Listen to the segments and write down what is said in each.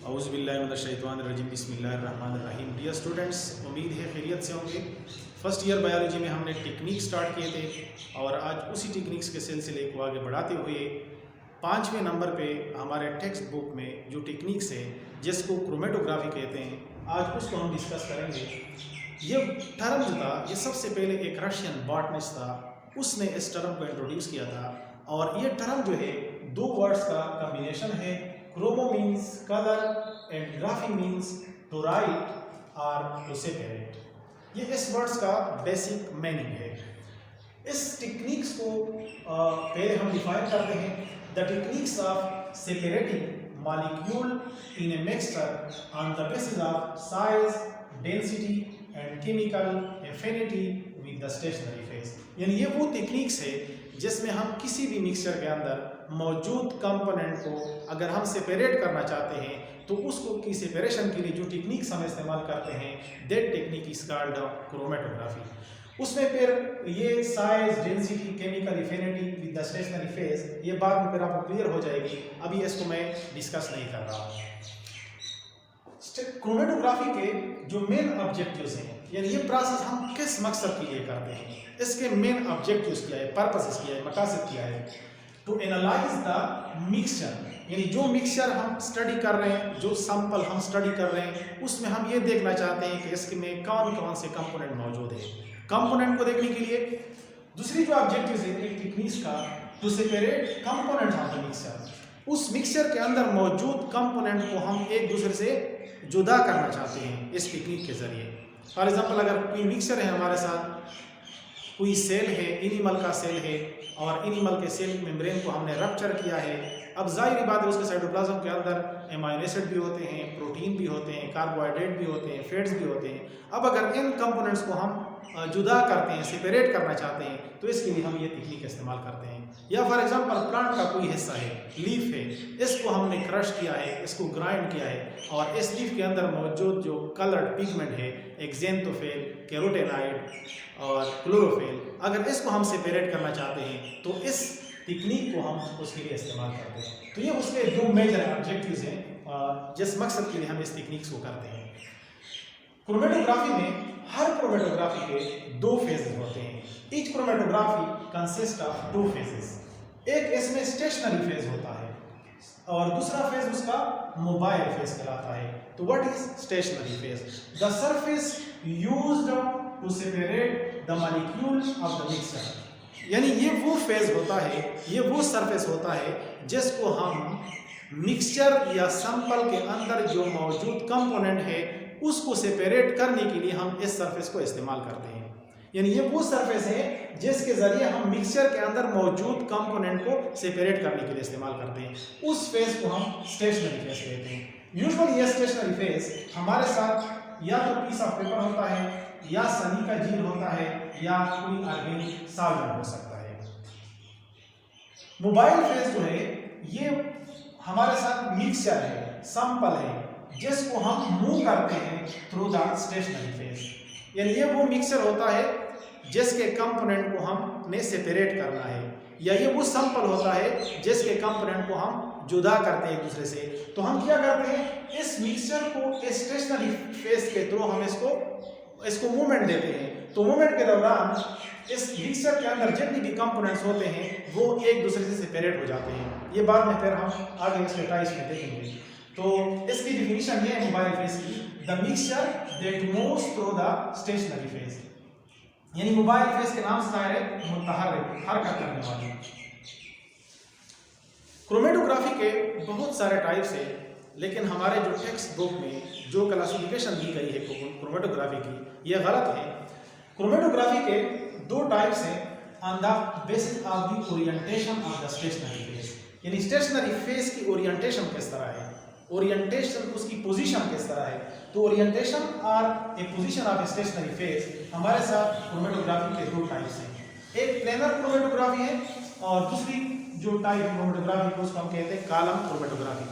औज़ुबिल्लाहिमिनश्शैतानिर्रजीम बिस्मिल्लाहिर्रहमानिर्रहीम। Dear students, उम्मीद है खैरियत से होंगे। फर्स्ट ईयर बायोलॉजी में हमने टेक्निक स्टार्ट किए थे और आज उसी टेक्निक्स के सिलसिले को आगे बढ़ाते हुए 5वें नंबर पे हमारे टेक्स्ट बुक में जो टेक्निक्स है जिसको क्रोमेटोग्राफी कहते हैं, आज उसको हम डिस्कस करेंगे। ये टर्म जो था, ये सबसे पहले एक रशियन बॉटनिस्ट था, उसने इस टर्म को इंट्रोड्यूस किया था। और ये टर्म जो है दो वर्ड्स का कॉम्बिनेशन है। Chromo means colour and graphy means to write और टू सेपरेट। ये इस वर्ड्स का बेसिक मीनिंग है। इस टेक्निक्स को पहले हम डिफाइन करते हैं। The techniques of separating molecule in a mixture on the basis of size, density and chemical affinity with the stationary phase. यानी ये वो टेक्निक्स है जिसमें हम किसी भी मिक्सचर के अंदर मौजूद कंपोनेंट को अगर हम सेपरेट करना चाहते हैं तो उसको की सेपरेशन के लिए जो टेक्निक्स हम इस्तेमाल करते हैं, that technique is called chromatography. उसमें फिर ये size, density, chemical affinity with the stationary phase, ये बाद में फिर आपको क्लियर हो जाएगी। अभी इसको मैं डिस्कस नहीं कर रहा हूँ। क्रोमेटोग्राफी के जो मेन ऑब्जेक्टिव्स हैं, यानी ये प्रोसेस हम किस मकसद के लिए करते हैं, इसके मेन ऑब्जेक्टिव्स क्या है, पर्पसेस क्या है, मकासद क्या है। टू एनालाइज द मिक्सचर, यानी जो मिक्सचर हम स्टडी कर रहे हैं, जो सैंपल हम स्टडी कर रहे हैं, उसमें हम ये देखना चाहते हैं कि इसमें कौन कौन से कंपोनेंट मौजूद है। कंपोनेंट को देखने के लिए दूसरी जो ऑब्जेक्टिव है टेक्निक्स का, to separate components of the mixture. उस मिक्सचर के अंदर मौजूद कंपोनेंट को हम एक दूसरे से जुदा करना चाहते हैं इस टेक्निक के जरिए। फॉर एग्जांपल, अगर कोई मिक्सचर है हमारे साथ, कोई सेल है, एनिमल का सेल है और एनिमल के सेल मेम्ब्रेन को हमने रप्चर किया है। अब जाहिर बात है उसके साइटोप्लाज्म के अंदर एमाइनो एसिड भी होते हैं, प्रोटीन भी होते हैं, कार्बोहाइड्रेट भी होते हैं, फैट्स भी होते हैं। अब अगर इन कंपोनेंट्स को हम जुदा करते हैं, सेपरेट करना चाहते हैं, तो इसके लिए हम ये टेक्निक इस्तेमाल करते हैं। या फॉर एग्जांपल, प्लांट का कोई हिस्सा है, लीफ है, इसको हमने क्रश किया है, इसको ग्राइंड किया है और इस लीफ के अंदर मौजूद जो कलर्ड पिगमेंट है, एक्जेंथोफिल, कैरोटेनॉइड और क्लोरोफिल, अगर इसको हम सेपरेट करना चाहते हैं तो इस टेक्निक को हम उसके लिए इस्तेमाल करते हैं। तो ये उसके दो मेजर ऑब्जेक्टिव्स हैं जिस मकसद के लिए हम इस टेक्निक्स को करते हैं। क्रोमेटोग्राफी में हर क्रोमेटोग्राफी के दो फेजेस होते हैं। Each chromatography consist of two phases. एक इसमें स्टेशनरी फेज होता है और दूसरा फेज उसका मोबाइल फेज कहलाता है। तो what is stationary phase? The surface used to separate the molecule of the mixture. यानी ये वो फेज होता है, ये वो सरफेस होता है जिसको हम मिक्सचर या सैंपल के अंदर जो मौजूद कंपोनेंट है उसको सेपरेट करने के लिए हम इस सरफेस को इस्तेमाल करते हैं। यानी ये वो सरफेस है जिसके जरिए हम मिक्सचर के अंदर मौजूद कंपोनेंट को सेपरेट करने के लिए इस्तेमाल करते हैं। उस फेज को हम स्टेशनरी फेज कहते हैं। यूजुअली ये स्टेशनरी फेज हमारे साथ या तो पीस ऑफ पेपर होता है, या सनी का जीन होता है, या कोई ऑर्गेनिक सॉल्वेंट हो सकता है। मोबाइल फेज जो है ये हमारे साथ मिक्सचर है, सैंपल है, जिसको हम मूव करते हैं थ्रू द स्टेशनरी फेज। यानी ये वो मिक्सचर होता है जिसके कंपोनेंट को हमने सेपरेट करना है, या ये वो सैंपल होता है जिसके कंपोनेंट को हम जुदा करते हैं एक दूसरे से। तो हम क्या करते हैं, इस मिक्सचर को स्टेशनरी फेज के थ्रू हम इसको मूवमेंट देते हैं। तो मूवमेंट के दौरान इस मिक्सचर के अंदर जितनी भी कंपोनेंट्स होते हैं वो एक दूसरे से सेपरेट हो जाते हैं। ये बाद में फिर हम आगे इसके टाइप्स में देखेंगे। तो इसकी डिफिनीशन ये है मोबाइल फेज की, the mixture that moves through the stationary phase. यानी मोबाइल फेज के नाम से जाहिर है मुतहर्रिक, हरकत करने वाली। क्रोमेटोग्राफी के बहुत सारे टाइप्स हैं, लेकिन हमारे जो टेक्स्ट बुक में जो क्लासिफिकेशन दी गई है क्रोमेटोग्राफी की, यह गलत है। क्रोमेटोग्राफी के दो टाइप्स हैं on the basis of the orientation of the stationary phase. यानी स्टेशनरी फेज की ओरिएंटेशन किस तरह है, ओरिएंटेशन उसकी पोजीशन किस तरह है। तो ओरिएंटेशन और ए पोजीशन ऑफ स्टेशनरी फेज हमारे साथ क्रोमेटोग्राफी के दो टाइप्स हैं। एक प्लेनर क्रोमेटोग्राफी है और दूसरी जो टाइप क्रोमेटोग्राफी को उसको हम कहते हैं कॉलम क्रोमेटोग्राफी।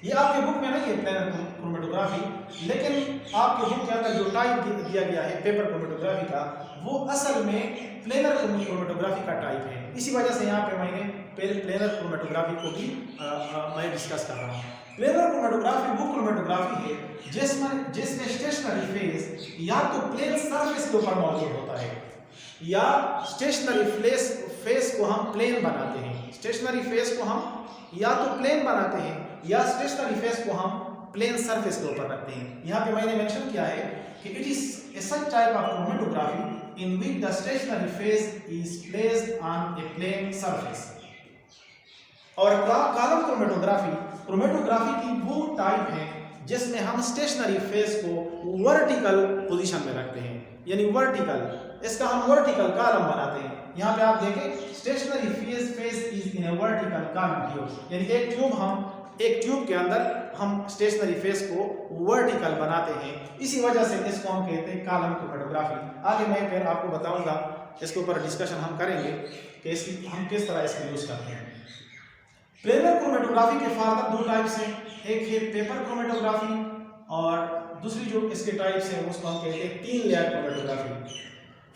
ये आपके बुक में नहीं है प्लेनर क्रोमेटोग्राफी, लेकिन आपके बुक के अंदर जो टाइप दिया गया है पेपर क्रोमेटोग्राफी का, वो असल में प्लेनर क्रोमेटोग्राफी का टाइप है। इसी वजह से यहाँ पे मैंने प्लेनर क्रोमेटोग्राफी को भी मैं डिस्कस कर रहा हूँ। प्लेनर क्रोमेटोग्राफी वो क्रोमेटोग्राफी है जिसमें स्टेशनरी फेज या तो प्लेन सरफेस के ऊपर मौजूद होता है या स्टेशनरी फेस को हम प्लेन बनाते हैं। स्टेशनरी फेस को हम या तो प्लेन बनाते हैं या स्टेशनरी फेस को हम प्लेन सरफेस के ऊपर रखते हैं। यहाँ पे मैंने मेंशन किया है कि it is a such type of chromatography in which the stationary phase is placed on a plane surface. और कॉलम क्रोमेटोग्राफी की वो टाइप है जिसमें हम स्टेशनरी फेस को वर्टिकल पोजीशन में रखते हैं, यानी वर्टिकल, इसका हम वर्टिकल कॉलम बनाते हैं। यहाँ पे आप देखें stationary phase is in a vertical column tube, यानी एक ट्यूब के अंदर हम स्टेशनरी फेस को वर्टिकल बनाते हैं। इसी वजह से इसको हम कहते हैं कॉलम क्रोमेटोग्राफी। आगे मैं फिर आपको बताऊंगा, इसके ऊपर डिस्कशन हम करेंगे कि हम किस तरह इसका यूज करते हैं। प्लेनर क्रोमेटोग्राफी के फर्दर दो टाइप्स हैं, एक है पेपर क्रोमेटोग्राफी और दूसरी जो इसके टाइप्स है उसको हम कहते हैं 3 layer chromatography.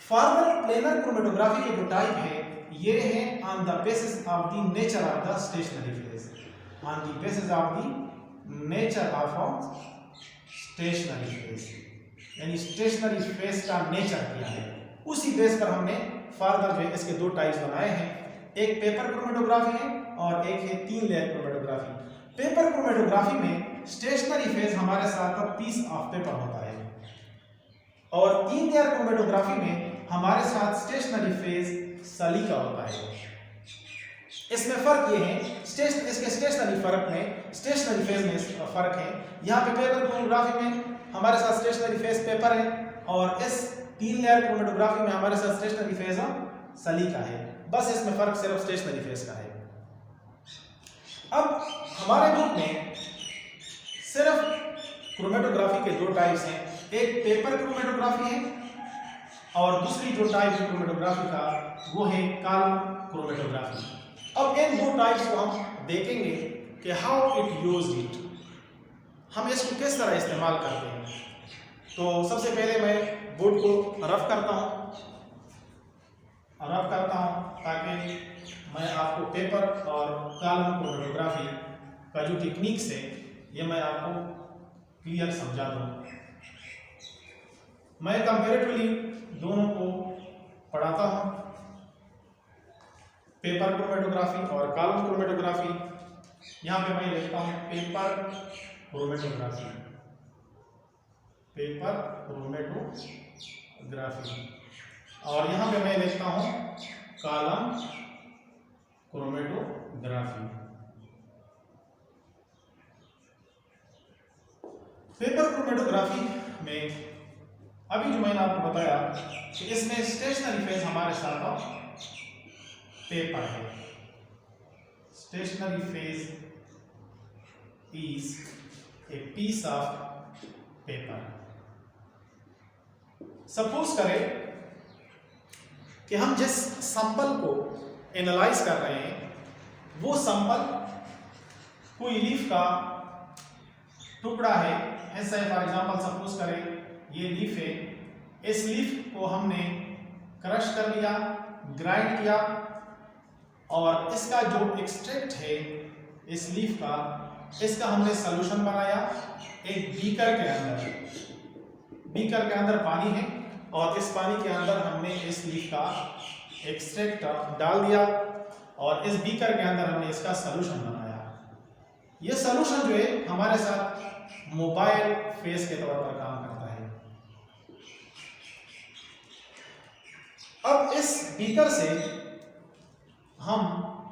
Further planar chromatography के जो टाइप है ये है on the basis of the nature of the stationary phase, on the basis of the nature of stationary phase, यानी स्टेशनरी फेस का नेचर क्या है उसी बेस पर हमने फर्दर जो इसके दो टाइप्स बनाए हैं, एक पेपर क्रोमेटोग्राफी है और एक है 3 लेयर क्रोमेटोग्राफी। पेपर क्रोमेटोग्राफी में स्टेशनरी फेज हमारे साथ पीस ऑफ पेपर होता है और 3 लेयर क्रोमेटोग्राफी में हमारे साथ स्टेशनरी फेज सलीका होता है। इसमें फर्क ये है, इसके स्टेशनरी फेज में फर्क है। यहाँ पे पेपर क्रोमेटोग्राफी में हमारे साथ स्टेशनरी फेज पेपर है और इस 3 लेयर क्रोमेटोग्राफी में हमारे साथ स्टेशनरी फेज सलीका है। बस इसमें फर्क सिर्फ स्टेशनरी फेज का है। अब हमारे ग्रुप में सिर्फ क्रोमेटोग्राफी के दो टाइप्स हैं, एक पेपर क्रोमेटोग्राफी है और दूसरी जो टाइप है क्रोमेटोग्राफी का वो है कॉलम क्रोमेटोग्राफी। अब इन दो टाइप्स को हम देखेंगे कि हाउ इट यूज्ड इट, हम इसको किस तरह इस्तेमाल करते हैं। तो सबसे पहले मैं बोर्ड को रफ करता हूँ ताकि मैं आपको पेपर और कॉलम क्रोमेटोग्राफी का जो टेक्निक्स है ये मैं आपको क्लियर समझा दूँ। मैं कंपैरेटिवली दोनों को पढ़ाता हूँ, पेपर क्रोमेटोग्राफी और कॉलम क्रोमेटोग्राफी। यहाँ पे मैं लिखता हूँ पेपर क्रोमेटोग्राफी और यहाँ पे मैं लिखता हूँ कॉलम क्रोमेटोग्राफी। पेपर क्रोमेटोग्राफी में अभी जो मैंने आपको बताया कि इसमें स्टेशनरी फेज हमारे साथ पेपर है, stationary phase is a piece of paper. Suppose करें कि हम जिस सैंपल को एनालाइज कर रहे हैं वो सैंपल कोई लीफ का टुकड़ा है, ऐसा फॉर एग्जांपल सपोज करें ये लीफ है, इस लीफ को हमने क्रश कर लिया, ग्राइंड किया और इसका जो एक्सट्रैक्ट है इस लीफ का, इसका हमने सॉल्यूशन बनाया एक बीकर के अंदर पानी है और इस पानी के अंदर हमने इस लीफ का एक्सट्रैक्ट डाल दिया और इस बीकर के अंदर हमने इसका सॉल्यूशन बनाया। ये सॉल्यूशन जो है हमारे साथ मोबाइल फेस के तौर पर काम करता है। अब इस बीकर से हम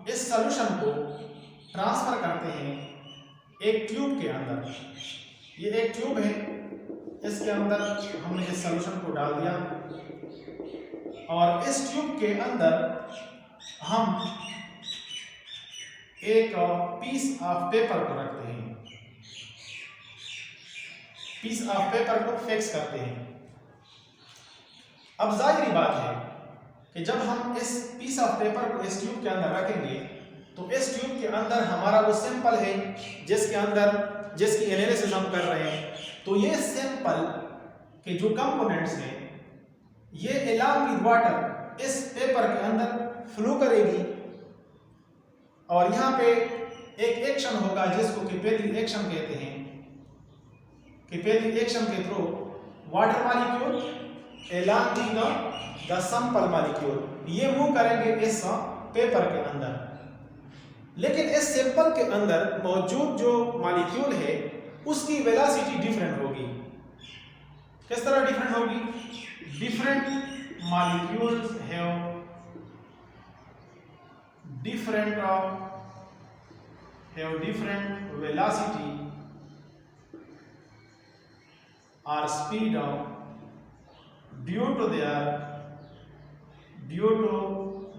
इस सॉल्यूशन को ट्रांसफर करते हैं एक ट्यूब के अंदर। ये एक ट्यूब है, इसके अंदर हमने इस सॉल्यूशन को डाल दिया और इस ट्यूब के अंदर हम एक पीस ऑफ पेपर को रखते हैं, पीस ऑफ पेपर को फिक्स करते हैं। अब जाहिर बात है कि जब हम इस पीस ऑफ पेपर को इस ट्यूब के अंदर रखेंगे तो इस ट्यूब के अंदर हमारा वो सैंपल है जिसकी एनालिसिस हम कर रहे हैं। तो ये सैंपल के जो कंपोनेंट्स हैं ये अलॉन्ग विद वाटर इस पेपर के अंदर फ्लो करेगी और यहाँ पे एक एक्शन होगा जिसको कैपेलरी एक्शन कहते हैं। कैपेलरी एक्शन के through water molecule along the sample molecule ये मूव करेंगे इस पेपर के अंदर, लेकिन इस सैंपल के अंदर मौजूद जो मॉलिक्यूल है उसकी वेलोसिटी डिफरेंट होगी। किस तरह डिफरेंट होगी? Different molecules have different velocity or speed due to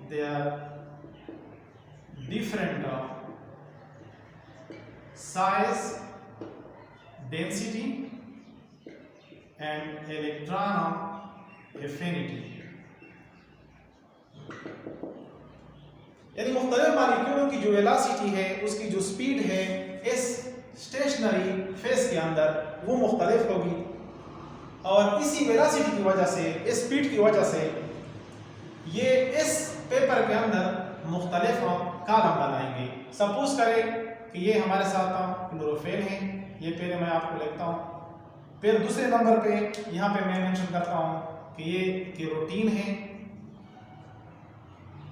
their different size, density and electron affinity। यानी मुख्तलिफ मॉलिक्यूलों की जो वेलोसिटी है, उसकी जो स्पीड है इस स्टेशनरी फेस के अंदर वो मुख्तलिफ होगी, और इसी वेलोसिटी की वजह से, इस स्पीड की वजह से ये इस पेपर के अंदर मुख्तलिफ कॉलम बनाएंगे। सपोज करें कि ये हमारे साथ क्लोरोफिल है, ये पहले मैं आपको लिखता हूँ। फिर दूसरे नंबर पे यहाँ पे मैं मेंशन करता हूँ कि ये कैरोटीन है,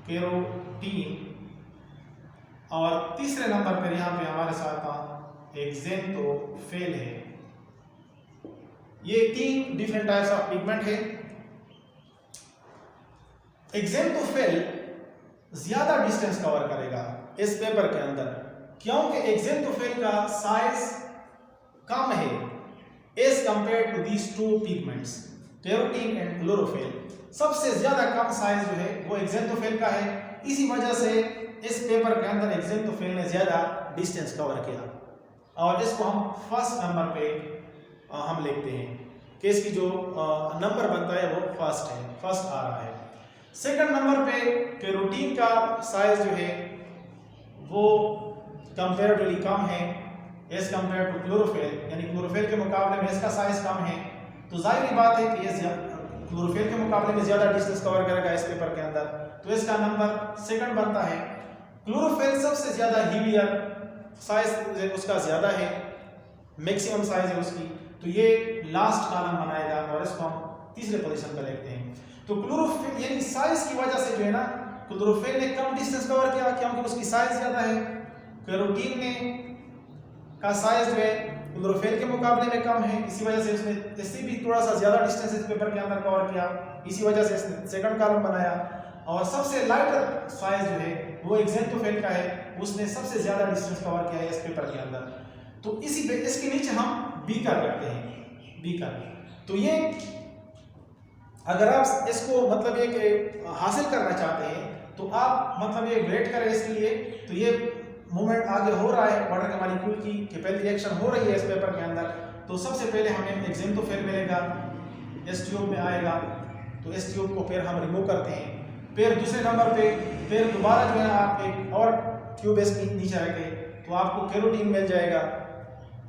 कैरोटीन, और तीसरे नंबर पर यहाँ पे हमारे साथ एक्जेंथोफिल है। ये 3 डिफरेंट टाइप्स ऑफ पिगमेंट है। एक्जेंथोफिल ज्यादा डिस्टेंस कवर करेगा इस पेपर के अंदर, क्योंकि एक्जेंथोफिल का साइज कम है as compare to these 2 pigments carotene and chlorophyll. सबसे ज्यादा कम साइज जो है वो एक्जेंथोफिल का है। इसी वजह से इस पेपर के अंदर एक्जेंथोफिल ने ज्यादा डिस्टेंस कवर किया, और इसको हम फर्स्ट नंबर पे हम लिखते हैं कि इसकी जो नंबर बनता है वो फर्स्ट है, फर्स्ट आ रहा है। सेकंड नंबर पे कैरोटीन का साइज जो है वो कंपेरेटिवली कम है एज कंपेयर टू क्लोरोफिल, यानी क्लोरोफिल के मुकाबले में इसका साइज कम है, तो जाहिर बात है कि ये क्लोरोफिल के मुकाबले में ज्यादा डिस्टेंस कवर करेगा इस पेपर के अंदर, तो इसका नंबर सेकंड बनता है। क्लोरोफिल सबसे ज्यादा हीवियर, साइज उसका ज्यादा है, मैक्सिमम साइज है उसकी, तो ये लास्ट कॉलम बनाएगा और इसको हम तीसरे पोजीशन पर लिखते हैं। तो क्लोरोफिल यानी साइज की वजह से जो है ना, क्लोरोफिल ने कम डिस्टेंस कवर किया क्योंकि उसकी साइज ज्यादा है। कैरोटीन ने का साइज जो है क्लोरोफिल के मुकाबले में कम है, इसी वजह से इसने इससे भी थोड़ा सा ज्यादा डिस्टेंस इस पेपर के अंदर कवर किया, इसी वजह से इसने सेकंड कॉलम बनाया। और सबसे लाइटर साइज जो है वो एक्जेंथोफिल का है, उसने सबसे ज्यादा डिस्टेंस कवर किया है इस पेपर के अंदर, तो इसी पे इसके नीचे हम बीकर रखते हैं, बीकर। तो ये अगर आप इसको मतलब एक हासिल करना चाहते हैं तो आप मतलब ये वेट करें इसके लिए। तो ये मूवमेंट आगे हो रहा है, वाटर के मॉलिक्यूल की कैपेलरी रिएक्शन हो रही है इस पेपर के अंदर। तो सबसे पहले हमें एक्जेंथोफिल मिलेगा, इस ट्यूब में आएगा, तो इस ट्यूब को फिर हम रिमूव करते हैं। फिर दूसरे नंबर पे फिर दोबारा जो है आप एक और ट्यूब इसके नीचे रखें तो आपको कैरोटीन मिल जाएगा,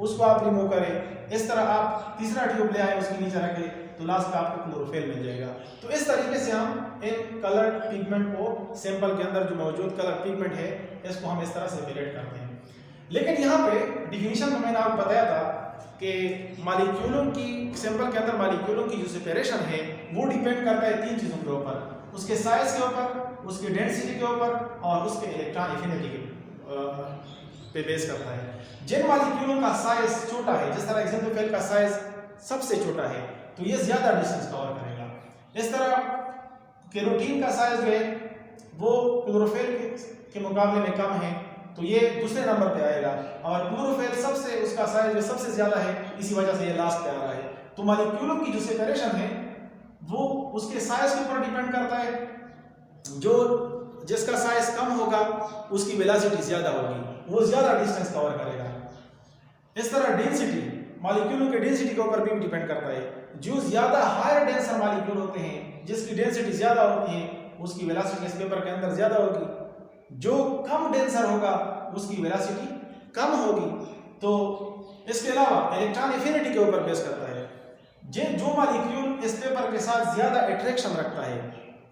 उसको आप रिमूव करें। इस तरह आप तीसरा ट्यूब ले आए, उसके नीचे रखें, तो लास्ट में आपको क्लोरोफिल मिल जाएगा। तो इस तरीके से हम इन कलर पिगमेंट को सैंपल के अंदर जो मौजूद कलर पिगमेंट है इसको हम इस तरह से सेपरेट करते हैं। लेकिन यहाँ पे डिफिनीशन में मैंने आपको बताया था कि मॉलिक्यूलों की सैंपल के अंदर मॉलिक्यूलों की जो सेपरेशन है वो डिपेंड करता है 3 चीज़ों के ऊपर, उसके साइज के ऊपर, उसके डेंसिटी के ऊपर और उसके इलेक्ट्रॉन एफिनिटी पे बेस करता है। जिन मॉलिक्यूलों का साइज छोटा है, जिस तरह एक्जेंथोफिल का साइज सबसे छोटा है, तो ये ज्यादा डिस्टेंस कवर करेगा। इस तरह कैरोटीन का साइज जो है वो क्लोरोफिल के मुकाबले में कम है, तो ये दूसरे नंबर पे आएगा, और क्लोरोफिल सबसे उसका साइज जो सबसे ज्यादा है, इसी वजह से ये लास्ट पे आ रहा है। तो मॉलिक्यूलों की जो सेपरेशन है वो उसके साइज के ऊपर डिपेंड करता है। जो जिसका साइज कम होगा उसकी वेलोसिटी ज्यादा होगी, वो ज्यादा डिस्टेंस कवर करेगा। इस तरह डेंसिटी मॉलिक्यूलों के डेंसिटी के ऊपर भी डिपेंड करता है। जो ज्यादा हायर डेंसर मॉलिक्यूल होते हैं, जिसकी डेंसिटी ज्यादा होती है, उसकी वेलोसिटी इस पेपर के अंदर ज्यादा होगी। जो कम डेंसर होगा उसकी वेलोसिटी कम होगी। तो इसके अलावा इलेक्ट्रॉन एफिनिटी के ऊपर बेस करता है। जो मॉलिक्यूल इस पेपर के साथ ज्यादा अट्रैक्शन रखता है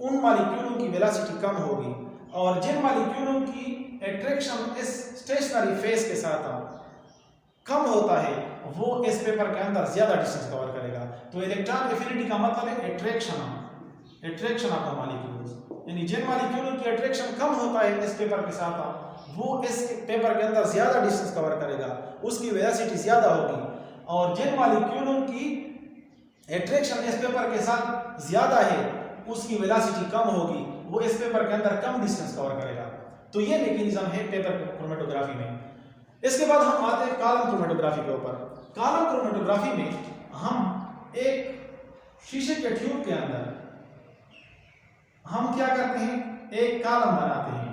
उन मॉलिक्यूलों की वेलोसिटी कम होगी, और जिन मॉलिक्यूलों की एट्रैक्शन इस स्टेशनरी फेस के साथ कम होता है वो इस पेपर के अंदर ज्यादा डिस्टेंस कवर करेगा। तो इलेक्ट्रॉन एफिनिटी का मतलब है एट्रैक्शन ऑफ द मॉलिक्यूल्स, यानी जिन मॉलिक्यूल की एट्रैक्शन कम होता है इस पेपर के साथ वो इस पेपर के अंदर ज्यादा डिस्टेंस कवर करेगा, उसकी वेलोसिटी ज्यादा होगी। और जिन मॉलिक्यूलों की एट्रैक्शन इस पेपर के साथ ज्यादा है उसकी वेलोसिटी कम होगी, वो इस पेपर के अंदर कम डिस्टेंस कवर करेगा। तो ये मैकेनिज्म है पेपर क्रोमेटोग्राफी में। इसके बाद हम आते हैं कॉलम क्रोमेटोग्राफी के ऊपर। कॉलम क्रोमेटोग्राफी में हम एक शीशे के ट्यूब के अंदर हम क्या करते हैं, एक कॉलम बनाते हैं।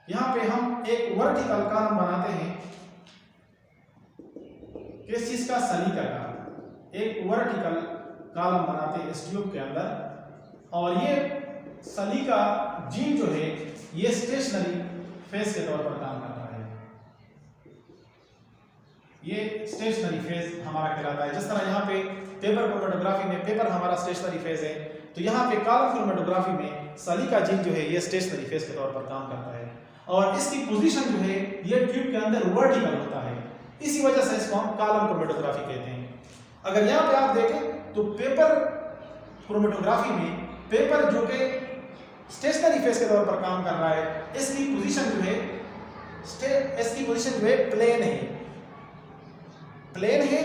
यहां पे हम एक वर्टिकल कॉलम बनाते हैं, किस चीज का, सलीका का। एक वर्टिकल कॉलम बनाते हैं इस ट्यूब के अंदर, और ये सलीका जीन जो है ये स्टेशनरी फेस के तौर पर काम करता है। ये स्टेशनरी फेस हमारा कहलाता है। जिस तरह यहाँ पे पेपर क्रोमेटोग्राफी में पेपर हमारा स्टेशनरी फेस है, तो यहाँ पे कॉलम क्रोमेटोग्राफी में सलीका जीन जो है ये स्टेशनरी फेस के तौर पर काम करता है, और इसकी पोजीशन जो है ये ट्यूब के अंदर वर्टिकल होता है। इसी वजह से इसको हम कॉलम क्रोमेटोग्राफी कहते हैं। अगर यहाँ पे आप देखें तो पेपर क्रोमेटोग्राफी में पेपर जो कि स्टेशनरी फेस के तौर पर काम कर रहा है, इसकी पोजीशन जो है प्लेन है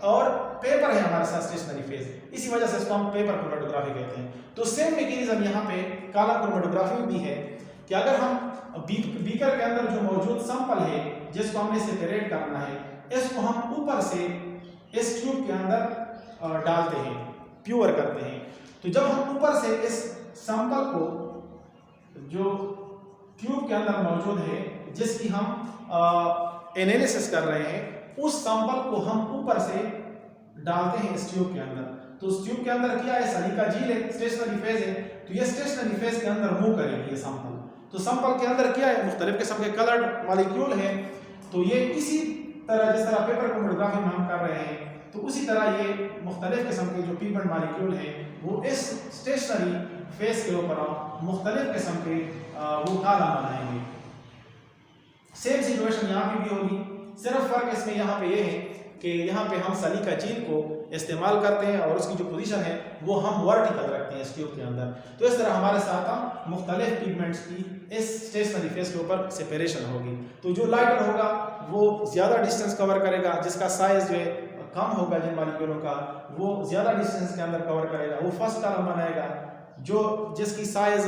और पेपर है हमारे साथ स्टेशनरी फेस, इसी वजह से इसको हम पेपर क्रोमेटोग्राफी कहते हैं। तो सेम मैकेनिज्म यहाँ पे कॉलम क्रोमेटोग्राफी में भी है कि अगर हम बीकर के अंदर जो मौजूद सैंपल है जिसको हमने सेपरेट करना है, इसको हम ऊपर से इस ट्यूब के अंदर डालते हैं, प्योर करते हैं। तो जब हम ऊपर से इस सैंपल को जो ट्यूब के अंदर मौजूद है जिसकी हम एनालिसिस कर रहे हैं, उस सैंपल को हम ऊपर से डालते हैं इस ट्यूब के अंदर। तो उस ट्यूब के अंदर क्या है, सलीका झील है, स्टेशनरी फेज है। तो ये स्टेशनरी फेज के अंदर मूव करेगी ये सैंपल। तो सैंपल के अंदर क्या है, मुख्तलिफ किस्म के कलर्ड मॉलिक्यूल है। तो ये इसी तरह जिस तरह पेपर क्रोमेटोग्राफी में हम कर रहे हैं, तो उसी तरह ये मुख्तलिफ किस्म के जो पिगमेंट मॉलिक्यूल है वो इस स्टेशनरी फेस के ऊपर मुख्तलिफ किस्म के वो कॉलम बनाएंगे। सेम सिचुएशन यहाँ पे भी होगी, सिर्फ फर्क इसमें यहाँ पे ये है कि यहाँ पे हम सलीका झील को इस्तेमाल करते हैं और उसकी जो पोजीशन है वो हम वर्टिकल रखते हैं इस ट्यूब के अंदर। तो इस तरह हमारे साथ मुख्तलिफ पिगमेंट्स की इस स्टेशनरी फेस के ऊपर सेपरेशन होगी। तो जो लाइटर होगा वो ज़्यादा डिस्टेंस कवर करेगा, जिसका साइज जो है कम होगा, जिन मॉलिक्यूलों का वो ज़्यादा डिस्टेंस के अंदर कवर करेगा, वो फर्स्ट कॉलम बनाएगा। जो जिसकी साइज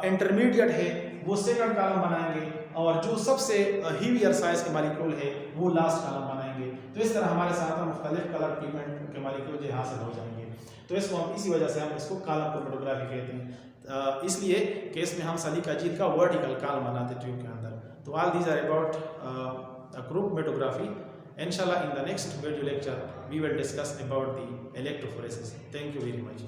इंटरमीडिएट है वो सेकंड कॉलम बनाएंगे, और जो सबसे हीवियर साइज के मॉलिक्यूल है वो लास्ट कॉलम बनाएंगे। तो इस तरह हमारे साथ मुख्तलिफ कलर पिगमेंट के मॉलिक्यूल जो हासिल हो जाएंगे। तो इसको हम इसी वजह से हम इसको कॉलम क्रोमेटोग्राफी कहते हैं, इसलिए कि इसमें हम सलीका झील का वर्टिकल कॉलम बनाते ट्यूब के अंदर। तो all these are about chromatography. Inshallah, in the next video lecture we will discuss about the electrophoresis. Thank you very much.